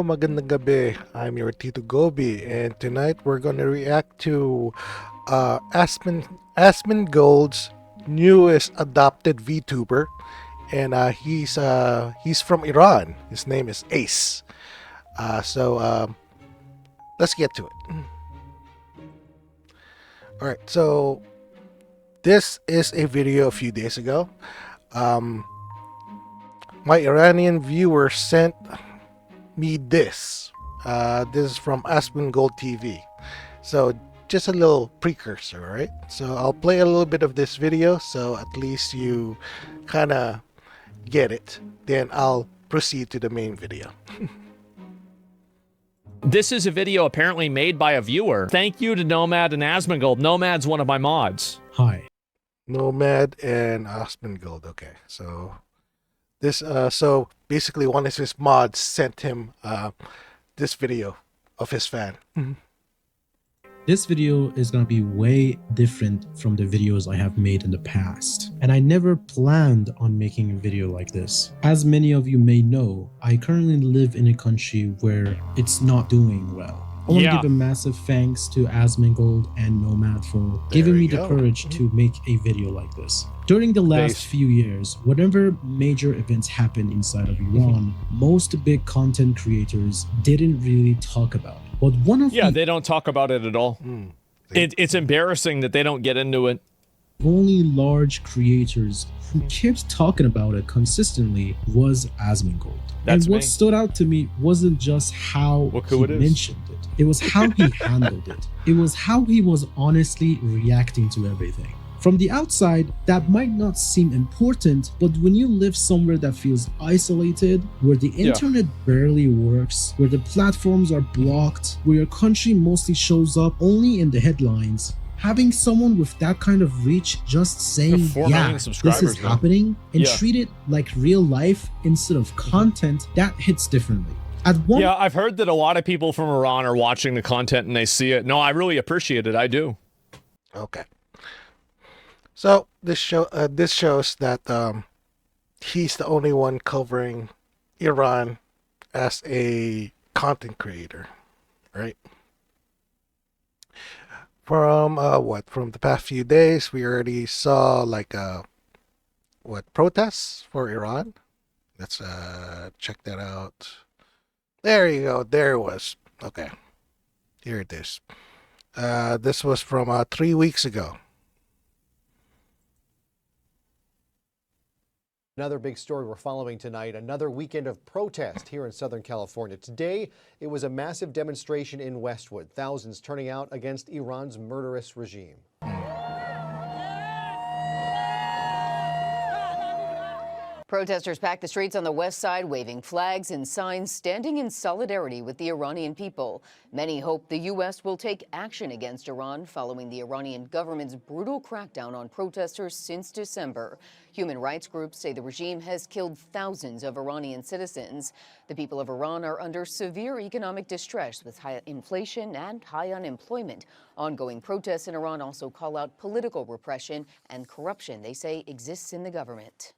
magandang gabi. I'm your Tito Goby, and tonight we're gonna react to Asmongold's newest adopted VTuber, and he's from Iran. His name is Ace. So let's get to it. All right. So this is a video a few days ago. Um, my Iranian viewer sent me this. This is from Asmongold TV. So just a little precursor, right? So I'll play a little bit of this video so at least you kind of get it. Then I'll proceed to the main video. This is a video apparently made by a viewer. Thank you to Nomad and Asmongold. Nomad's one of my mods. Hi. Nomad and Asmongold. Okay, so this so basically one of his mods sent him this video of his fan. This video is going to be way different from the videos I have made in the past. And I never planned on making a video like this. As many of you may know, I currently live in a country where it's not doing well. I want to give a massive thanks to Asmongold and Nomad for giving me the courage to make a video like this. During the last few years, whatever major events happened inside of Iran, most big content creators didn't really talk about it. But one of they don't talk about it at all. It's embarrassing that they don't get into it. Only large creators who kept talking about it consistently was Asmongold. And what stood out to me wasn't just how he mentioned it. It was how he handled it. It was how he was honestly reacting to everything. From the outside, that might not seem important, but when you live somewhere that feels isolated, where the internet barely works, where the platforms are blocked, where your country mostly shows up only in the headlines, having someone with that kind of reach just saying, yeah, this is happening, and treat it like real life instead of content, that hits differently. I've heard that a lot of people from Iran are watching the content and they see it. No, I really appreciate it. I do. Okay. So this shows that he's the only one covering Iran as a content creator, right? From from the past few days, we already saw like protests for Iran. Let's check that out. There you go. There it was. Okay, here it is. This was from 3 weeks ago. Another big story we're following tonight, another weekend of protest here in Southern California. Today, it was a massive demonstration in Westwood, thousands turning out against Iran's murderous regime. Protesters packed the streets on the west side, waving flags and signs, standing in solidarity with the Iranian people. Many hope the U.S. will take action against Iran following the Iranian government's brutal crackdown on protesters since December. Human rights groups say the regime has killed thousands of Iranian citizens. The people of Iran are under severe economic distress with high inflation and high unemployment. Ongoing protests in Iran also call out political repression and corruption they say exists in the government.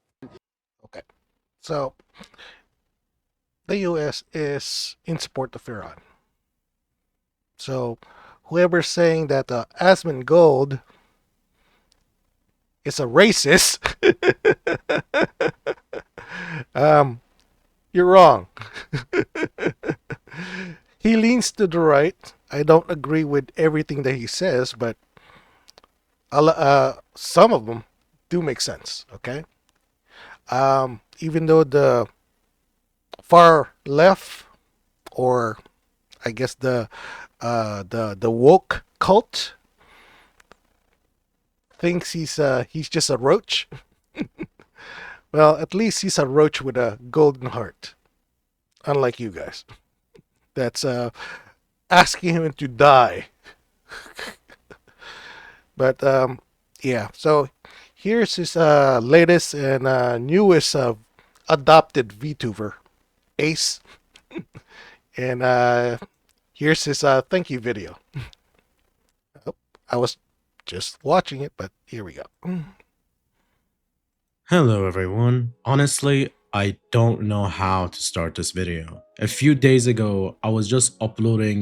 Okay, so the U.S. is in support of Iran. So whoever's saying that Asmongold is a racist, you're wrong. He leans to the right. I don't agree with everything that he says, but some of them do make sense. Okay. Even though the far left, or I guess the woke cult, thinks he's just a roach. Well, at least he's a roach with a golden heart, unlike you guys. That's asking him to die. But yeah, so here's his latest and newest adopted VTuber, Ace. And here's his thank you video. Oh, I was just watching it, but here we go. Hello everyone. Honestly, I don't know how to start this video. A few days ago, I was just uploading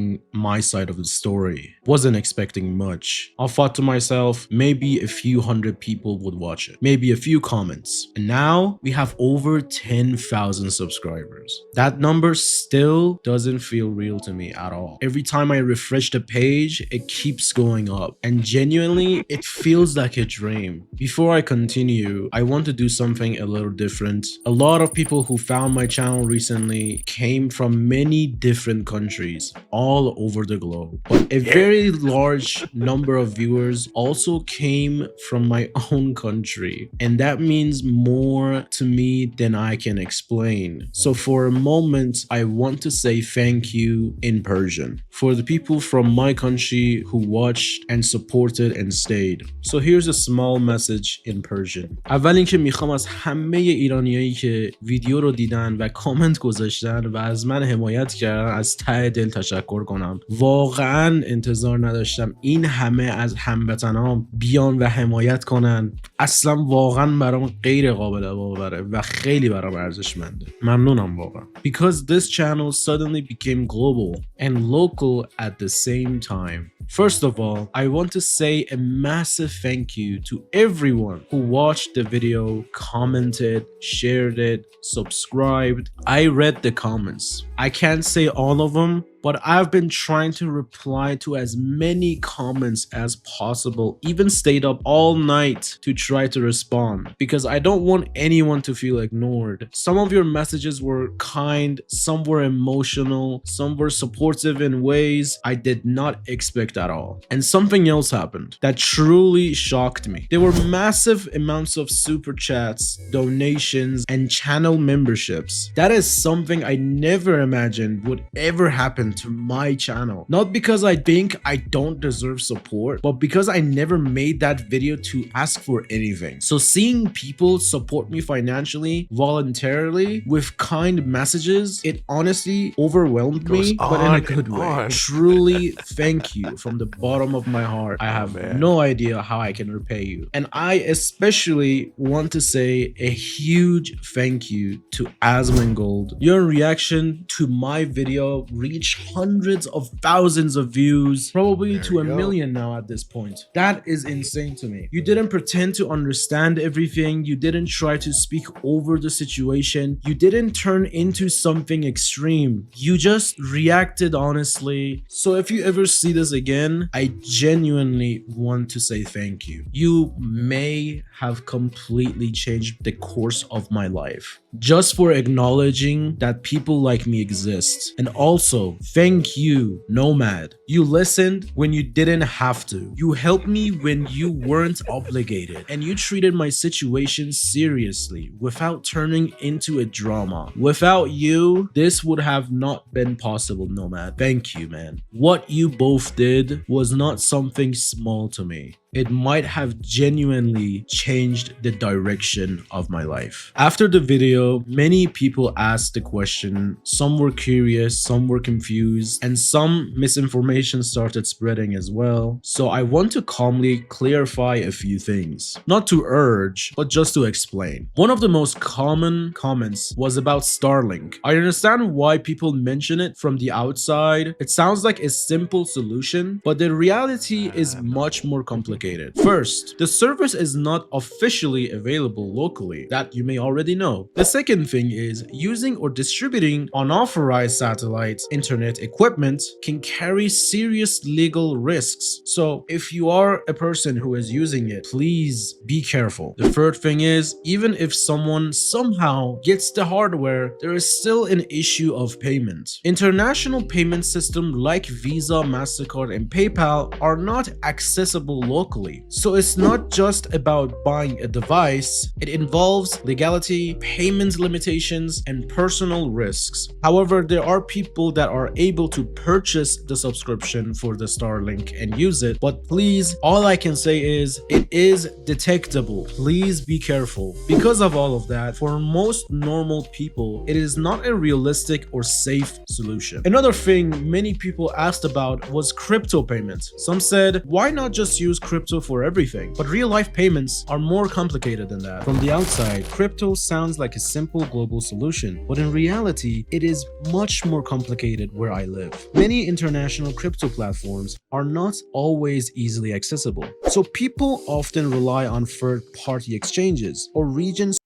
my side of the story. Wasn't expecting much. I thought to myself, maybe a few hundred people would watch it. Maybe a few comments. And now we have over 10,000 subscribers. That number still doesn't feel real to me at all. Every time I refresh the page, it keeps going up. And genuinely, it feels like a dream. Before I continue, I want to do something a little different. A lot of people who found my channel recently came from many different countries all over the globe, but a very large number of viewers also came from my own country, and that means more to me than I can explain. So for a moment, I want to say thank you in Persian for the people from my country who watched and supported and stayed. So here's a small message in Persian. اول اینکه میخوام از همه ایرانیایی که ویدیو رو دیدن و کامنت گذاشتن و از من حمایت کردن از ته دل تشکر کنم. واقعا انتظار نداشتم این همه از هموطنام بیان و حمایت کنن. اصلا واقعا برام غیر قابل باوره و خیلی برام ارزشمنده. ممنونم واقعا. Because this channel suddenly became global and local at the same time. First of all, I want to say a massive thank you to everyone who watched the video, commented, shared it, subscribed. I read the comments. I can't say all of them, but I've been trying to reply to as many comments as possible, even stayed up all night to try to respond because I don't want anyone to feel ignored. Some of your messages were kind, some were emotional, some were supportive in ways I did not expect at all. And something else happened that truly shocked me. There were massive amounts of super chats, donations, and channel memberships. That is something I never imagined would ever happen to my channel. Not because I think I don't deserve support, but because I never made that video to ask for anything. So seeing people support me financially, voluntarily, with kind messages, it honestly overwhelmed me, but in a good way. Truly, thank you from the bottom of my heart. I have no idea how I can repay you. And I especially want to say a huge thank you to Asmongold. Your reaction to my video reached hundreds of thousands of views, probably to a million now at this point. That is insane to me. You didn't pretend to understand everything. You didn't try to speak over the situation. You didn't turn into something extreme. You just reacted honestly. So if you ever see this again, I genuinely want to say thank you. You may have completely changed the course of my life just for acknowledging that people like me exist. And also, thank you, Nomad. You listened when you didn't have to. You helped me when you weren't obligated. And you treated my situation seriously without turning into a drama. Without you, this would have not been possible, Nomad. Thank you, man. What you both did was not something small to me. It might have genuinely changed the direction of my life. After the video, many people asked the question. Some were curious, some were confused, and some misinformation started spreading as well. So I want to calmly clarify a few things. Not to urge, but just to explain. One of the most common comments was about Starlink. I understand why people mention it from the outside. It sounds like a simple solution, but the reality is much more complicated. First, the service is not officially available locally, that you may already know. The second thing is using or distributing unauthorized satellite internet equipment can carry serious legal risks. So if you are a person who is using it, please be careful. The third thing is, even if someone somehow gets the hardware, there is still an issue of payment. International payment systems like Visa, MasterCard, and PayPal are not accessible locally. So it's not just about buying a device, it involves legality, payment limitations, and personal risks. However, there are people that are able to purchase the subscription for the Starlink and use it, but please, all I can say is it is detectable. Please be careful. Because of all of that, for most normal people, it is not a realistic or safe solution. Another thing many people asked about was crypto payments. Some said, why not just use crypto crypto for everything, but real-life payments are more complicated than that. From the outside, crypto sounds like a simple global solution, but in reality, it is much more complicated where I live. Many international crypto platforms are not always easily accessible, so people often rely on third-party exchanges or regions.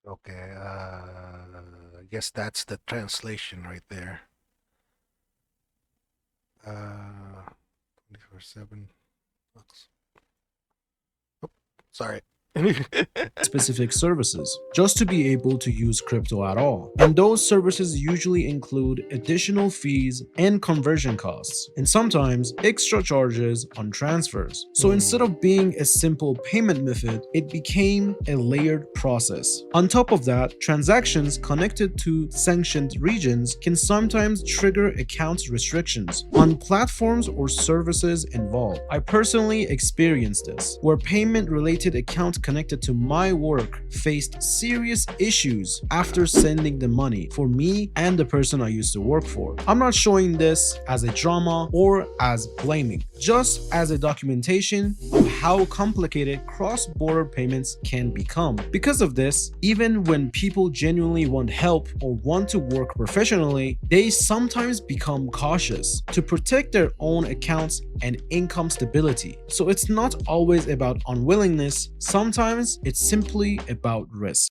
Okay, I guess that's the translation right there. 24/7. Oh, sorry. Specific services just to be able to use crypto at all. And those services usually include additional fees and conversion costs, and sometimes extra charges on transfers. So instead of being a simple payment method, it became a layered process. On top of that, transactions connected to sanctioned regions can sometimes trigger account restrictions on platforms or services involved. I personally experienced this, where payment-related account connected to my work faced serious issues after sending the money for me and the person I used to work for. I'm not showing this as a drama or as blaming, just as a documentation of how complicated cross-border payments can become. Because of this, even when people genuinely want help or want to work professionally, they sometimes become cautious to protect their own accounts and income stability. So it's not always about unwillingness, sometimes it's simply about risk.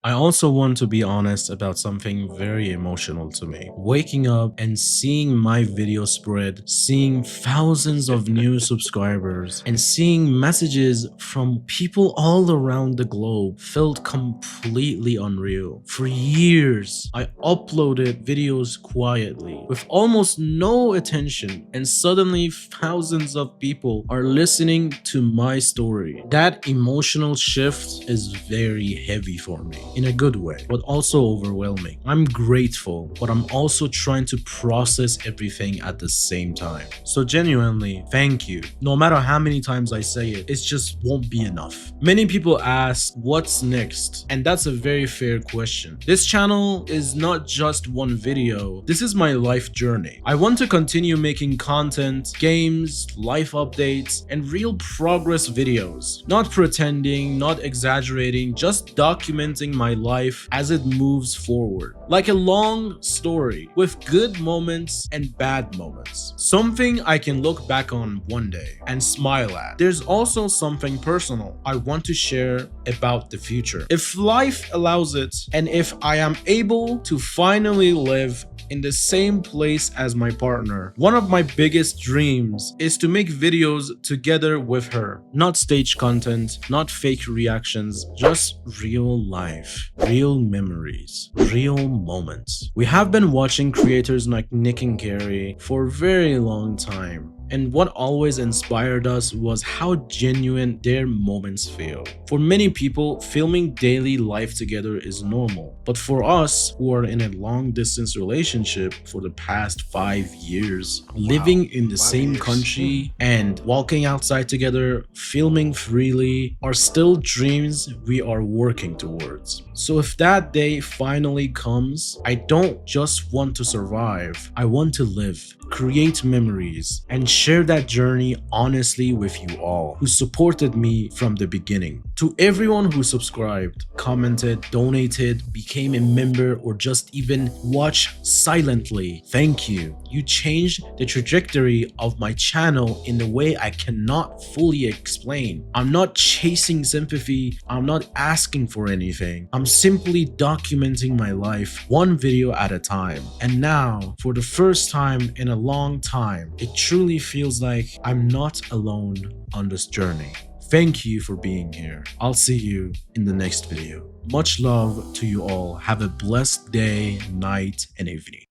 I also want to be honest about something very emotional to me. Waking up and seeing my video spread, seeing thousands of new subscribers, and seeing messages from people all around the globe felt completely unreal. For years, I uploaded videos quietly with almost no attention, and suddenly thousands of people are listening to my story. That emotional shift is very heavy for me. In a good way, but also overwhelming. I'm grateful, but I'm also trying to process everything at the same time. So genuinely, thank you. No matter how many times I say it, it just won't be enough. Many people ask, what's next? And that's a very fair question. This channel is not just one video. This is my life journey. I want to continue making content, games, life updates, and real progress videos. Not pretending, not exaggerating, just documenting my life as it moves forward. Like a long story with good moments and bad moments. Something I can look back on one day and smile at. There's also something personal I want to share about the future. If life allows it, and if I am able to finally live in the same place as my partner, one of my biggest dreams is to make videos together with her. Not stage content, not fake reactions, just real life, real memories, real moments. We have been watching creators like Nick and Gary for a very long time, and what always inspired us was how genuine their moments feel. For many people, filming daily life together is normal, but for us who are in a long-distance relationship for the past 5 years, living in the same country and walking outside together, filming freely, are still dreams we are working towards. So if that day finally comes, I don't just want to survive, I want to live, create memories, and share that journey honestly with you all who supported me from the beginning. To everyone who subscribed, commented, donated, became a member, or just even watched silently, thank you. You changed the trajectory of my channel in a way I cannot fully explain. I'm not chasing sympathy, I'm not asking for anything. I'm simply documenting my life one video at a time. And now, for the first time in a long time, it truly feels like I'm not alone on this journey. Thank you for being here. I'll see you in the next video. Much love to you all. Have a blessed day, night, and evening.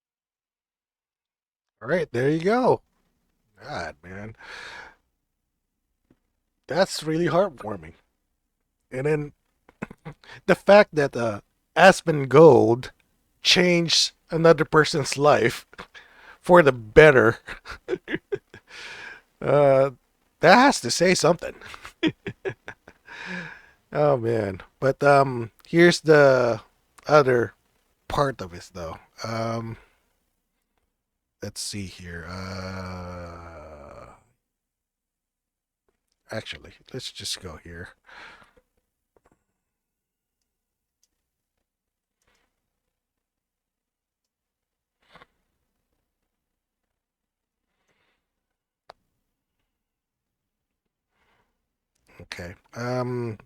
All right, there you go. God, man. That's really heartwarming. And then the fact that Asmongold changed another person's life for the better, that has to say something. Oh man. But here's the other part of it though. Let's see here. Actually, let's just go here. Okay. I'm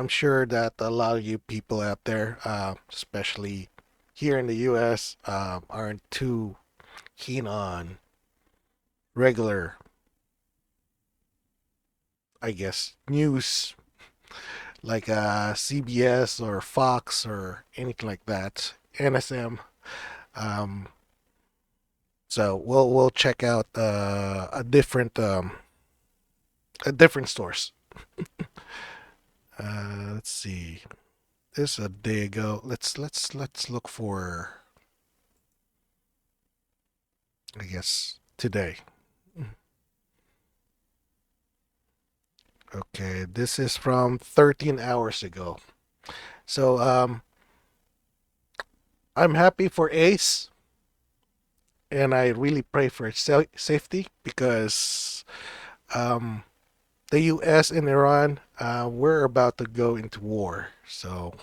sure that a lot of you people out there, especially here in the US, aren't too keen on regular, I guess, news like CBS or Fox or anything like that, NSM. Um, so we'll check out a different source. Let's see. This is a day ago. Let's look for, I guess, today. Okay, this is from 13 hours ago. So I'm happy for Ace, and I really pray for its safety because the U.S. and Iran, we're about to go into war. So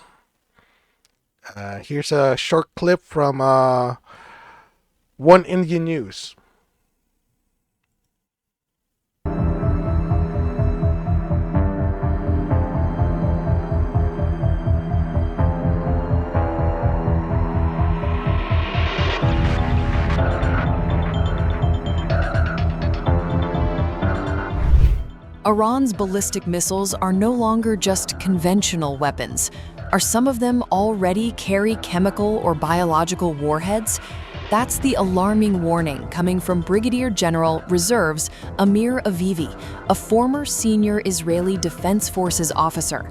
here's a short clip from One Indian News. Iran's ballistic missiles are no longer just conventional weapons. Are some of them already carry chemical or biological warheads? That's the alarming warning coming from Brigadier General Reserves Amir Avivi, a former senior Israeli Defense Forces officer.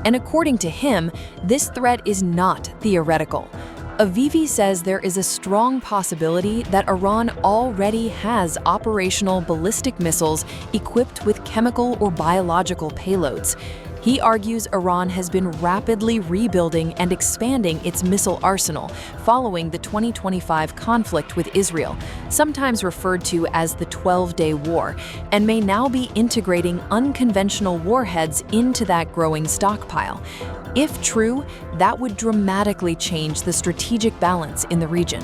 And according to him, this threat is not theoretical. Avivi says there is a strong possibility that Iran already has operational ballistic missiles equipped with chemical or biological payloads. He argues Iran has been rapidly rebuilding and expanding its missile arsenal following the 2025 conflict with Israel, sometimes referred to as the 12-Day War, and may now be integrating unconventional warheads into that growing stockpile. If true, that would dramatically change the strategic balance in the region.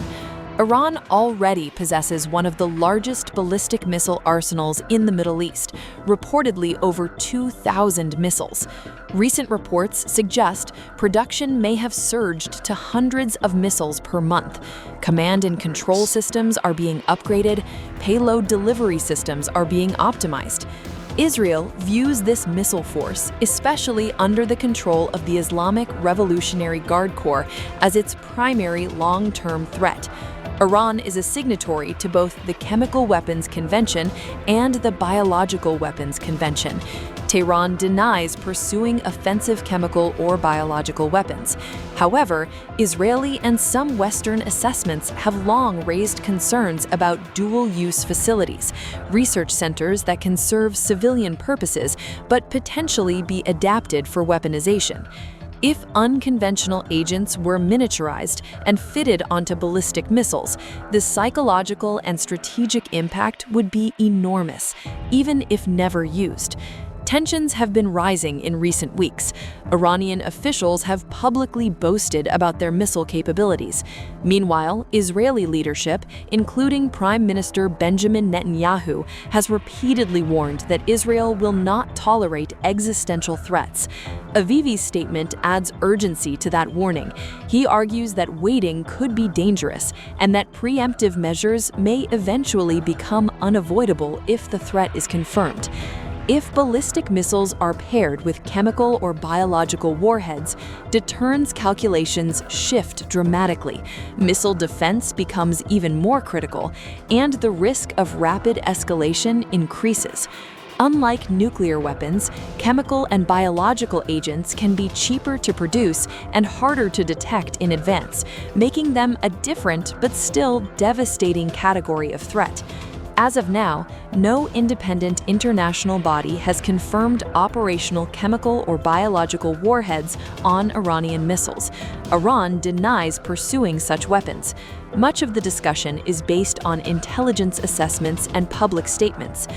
Iran already possesses one of the largest ballistic missile arsenals in the Middle East, reportedly over 2,000 missiles. Recent reports suggest production may have surged to hundreds of missiles per month. Command and control systems are being upgraded, payload delivery systems are being optimized. Israel views this missile force, especially under the control of the Islamic Revolutionary Guard Corps, as its primary long-term threat. Iran is a signatory to both the Chemical Weapons Convention and the Biological Weapons Convention. Tehran denies pursuing offensive chemical or biological weapons. However, Israeli and some Western assessments have long raised concerns about dual-use facilities, research centers that can serve civilian purposes but potentially be adapted for weaponization. If unconventional agents were miniaturized and fitted onto ballistic missiles, the psychological and strategic impact would be enormous, even if never used. Tensions have been rising in recent weeks. Iranian officials have publicly boasted about their missile capabilities. Meanwhile, Israeli leadership, including Prime Minister Benjamin Netanyahu, has repeatedly warned that Israel will not tolerate existential threats. Avivi's statement adds urgency to that warning. He argues that waiting could be dangerous and that preemptive measures may eventually become unavoidable if the threat is confirmed. If ballistic missiles are paired with chemical or biological warheads, deterrence calculations shift dramatically, missile defense becomes even more critical, and the risk of rapid escalation increases. Unlike nuclear weapons, chemical and biological agents can be cheaper to produce and harder to detect in advance, making them a different but still devastating category of threat. As of now, no independent international body has confirmed operational chemical or biological warheads on Iranian missiles. Iran denies pursuing such weapons. Much of the discussion is based on intelligence assessments and public statements.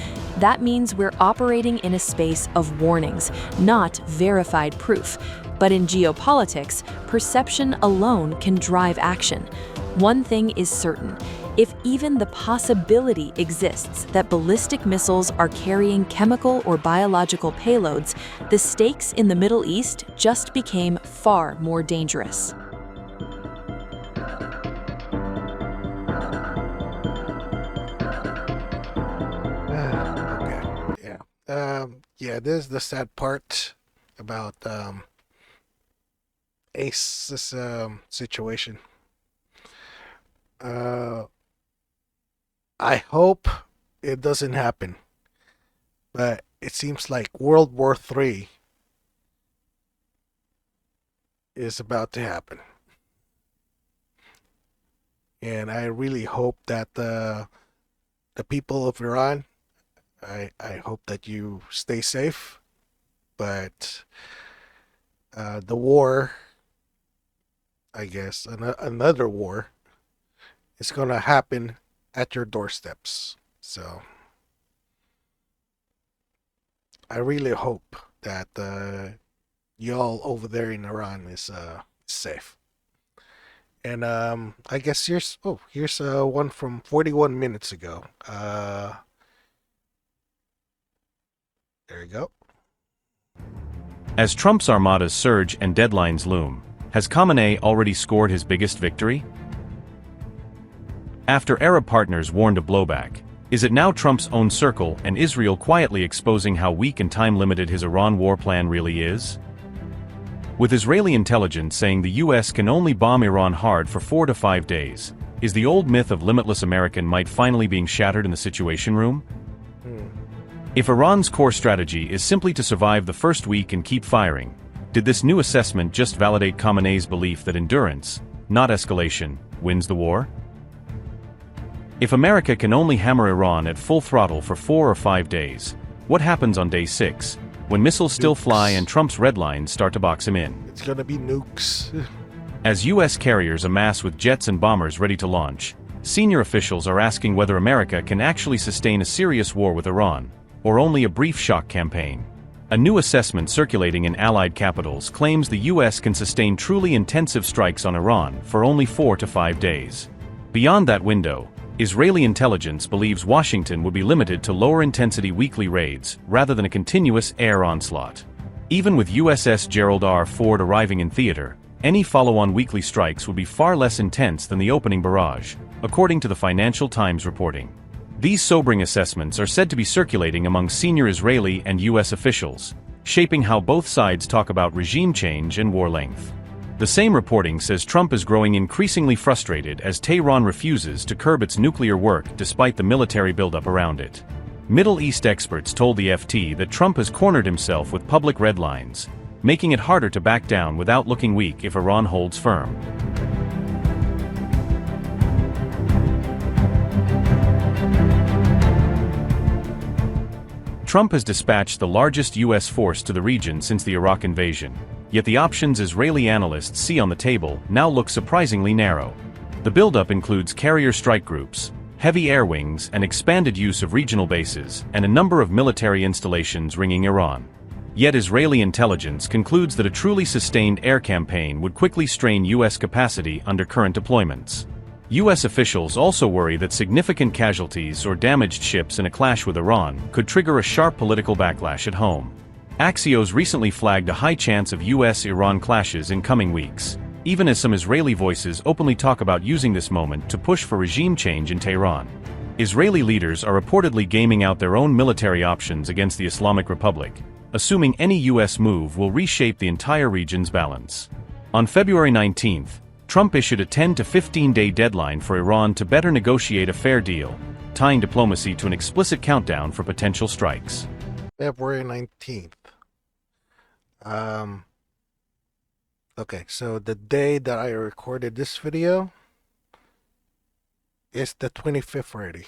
That means we're operating in a space of warnings, not verified proof. But in geopolitics, perception alone can drive action. One thing is certain. If even the possibility exists that ballistic missiles are carrying chemical or biological payloads, the stakes in the Middle East just became far more dangerous. Okay. Yeah. This is the sad part about Ace's situation. I hope it doesn't happen, but it seems like World War III is about to happen. And I really hope that the people of Iran, I hope that you stay safe, but the war, I guess, another war is going to happen at your doorsteps. So I really hope that y'all over there in Iran is safe. And I guess here's one from 41 minutes ago. There you go. As Trump's armadas surge and deadlines loom, has Khamenei already scored his biggest victory? After Arab partners warned of blowback, is it now Trump's own circle and Israel quietly exposing how weak and time-limited his Iran war plan really is? With Israeli intelligence saying the US can only bomb Iran hard for 4 to 5 days, is the old myth of limitless American might finally being shattered in the Situation Room? If Iran's core strategy is simply to survive the first week and keep firing, did this new assessment just validate Khamenei's belief that endurance, not escalation, wins the war? If America can only hammer Iran at full throttle for 4 or 5 days, what happens on day 6, when missiles still fly and Trump's red lines start to box him in? It's gonna be nukes. As U.S. carriers amass with jets and bombers ready to launch, senior officials are asking whether America can actually sustain a serious war with Iran, or only a brief shock campaign. A new assessment circulating in allied capitals claims the U.S. can sustain truly intensive strikes on Iran for only 4 to 5 days. Beyond that window, Israeli intelligence believes Washington would be limited to lower-intensity weekly raids rather than a continuous air onslaught. Even with USS Gerald R. Ford arriving in theater, any follow-on weekly strikes would be far less intense than the opening barrage, according to the Financial Times reporting. These sobering assessments are said to be circulating among senior Israeli and U.S. officials, shaping how both sides talk about regime change and war length. The same reporting says Trump is growing increasingly frustrated as Tehran refuses to curb its nuclear work despite the military buildup around it. Middle East experts told the FT that Trump has cornered himself with public red lines, making it harder to back down without looking weak if Iran holds firm. Trump has dispatched the largest U.S. force to the region since the Iraq invasion, yet the options Israeli analysts see on the table now look surprisingly narrow. The buildup includes carrier strike groups, heavy air wings and expanded use of regional bases, and a number of military installations ringing Iran. Yet Israeli intelligence concludes that a truly sustained air campaign would quickly strain U.S. capacity under current deployments. U.S. officials also worry that significant casualties or damaged ships in a clash with Iran could trigger a sharp political backlash at home. Axios recently flagged a high chance of U.S.-Iran clashes in coming weeks, even as some Israeli voices openly talk about using this moment to push for regime change in Tehran. Israeli leaders are reportedly gaming out their own military options against the Islamic Republic, assuming any U.S. move will reshape the entire region's balance. On February 19th, Trump issued a 10 to 15-day deadline for Iran to better negotiate a fair deal, tying diplomacy to an explicit countdown for potential strikes. February 19th. Okay, so the day that I recorded this video is the 25th already.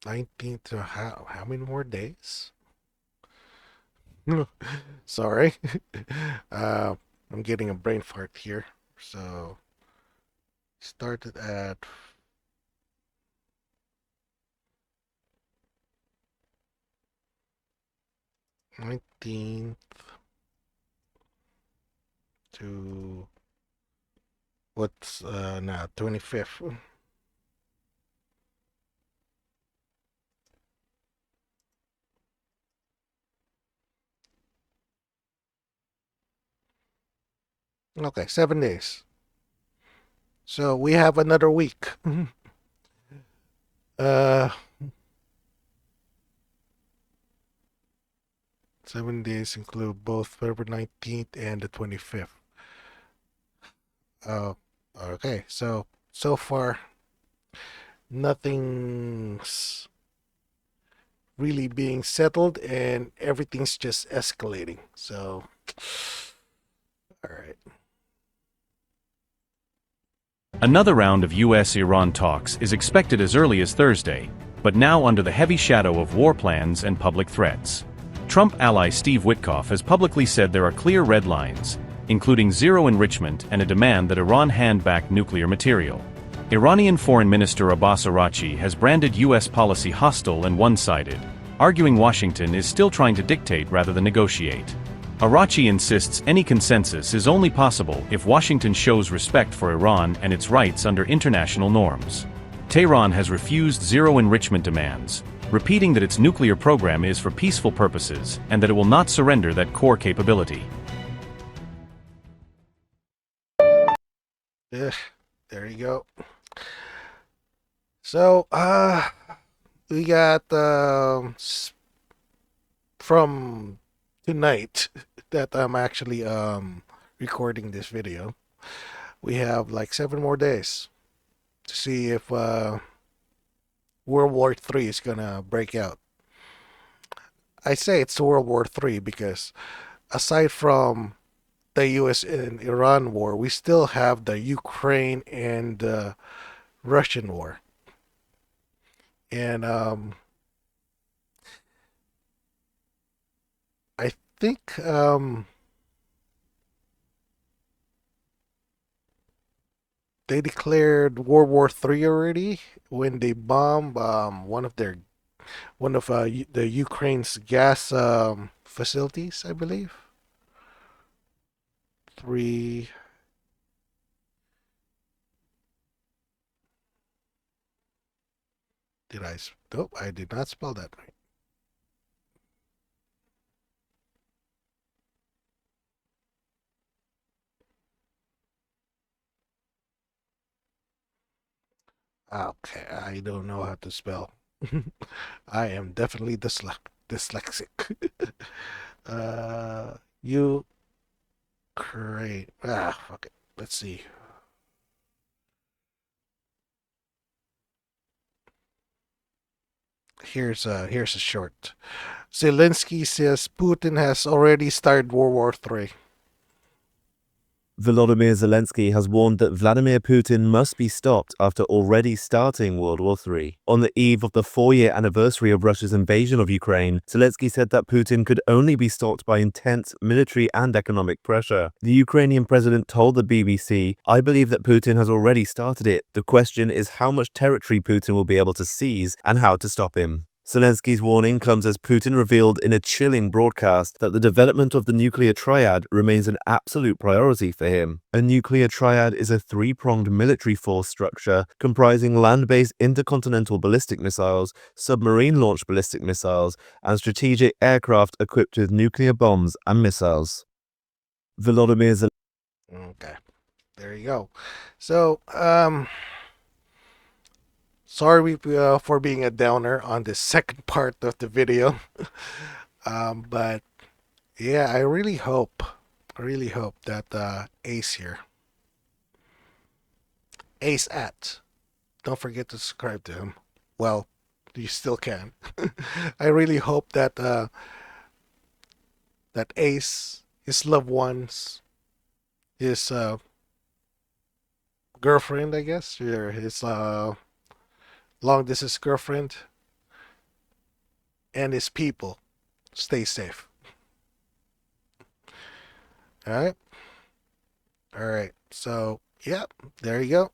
19th, how many more days? Sorry. I'm getting a brain fart here. So started at 19th to what's now 25th. Okay, 7 days. So we have another week. uh 7 days include both February 19th and the 25th. Okay, so far nothing's really being settled and everything's just escalating. So all right. Another round of US-Iran talks is expected as early as Thursday, but now under the heavy shadow of war plans and public threats. Trump ally Steve Witkoff has publicly said there are clear red lines, including zero enrichment and a demand that Iran hand back nuclear material. Iranian Foreign Minister Abbas Araghchi has branded U.S. policy hostile and one-sided, arguing Washington is still trying to dictate rather than negotiate. Araghchi insists any consensus is only possible if Washington shows respect for Iran and its rights under international norms. Tehran has refused zero enrichment demands, repeating that its nuclear program is for peaceful purposes and that it will not surrender that core capability. There you go. So, we got from tonight that I'm actually recording this video. We have like 7 more days to see if World War III is gonna break out. I say it's World War III because aside from the US and Iran war, we still have the Ukraine and Russian war. And I think they declared World War III already when they bombed one of the Ukraine's gas facilities, I believe. 3 Did I? Nope, I did not spell that right. Okay, I don't know how to spell. I am definitely dyslexic. Ukraine. Fuck it. Let's see. Here's a short. Zelensky says Putin has already started World War III. Volodymyr Zelensky has warned that Vladimir Putin must be stopped after already starting World War III. On the eve of the 4-year anniversary of Russia's invasion of Ukraine, Zelensky said that Putin could only be stopped by intense military and economic pressure. The Ukrainian president told the BBC, "I believe that Putin has already started it. The question is how much territory Putin will be able to seize and how to stop him." Zelensky's warning comes as Putin revealed in a chilling broadcast that the development of the nuclear triad remains an absolute priority for him. A nuclear triad is a 3-pronged military force structure comprising land-based intercontinental ballistic missiles, submarine-launched ballistic missiles, and strategic aircraft equipped with nuclear bombs and missiles. Volodymyr Zelensky. Okay, there you go. So, sorry for being a downer on the second part of the video. But yeah, I really hope that Ace here, Ace at, don't forget to subscribe to him. Well, you still can. I really hope that that Ace, his loved ones, his girlfriend, I guess, or his long distance girlfriend, and his people stay safe. All right. So, yeah, there you go.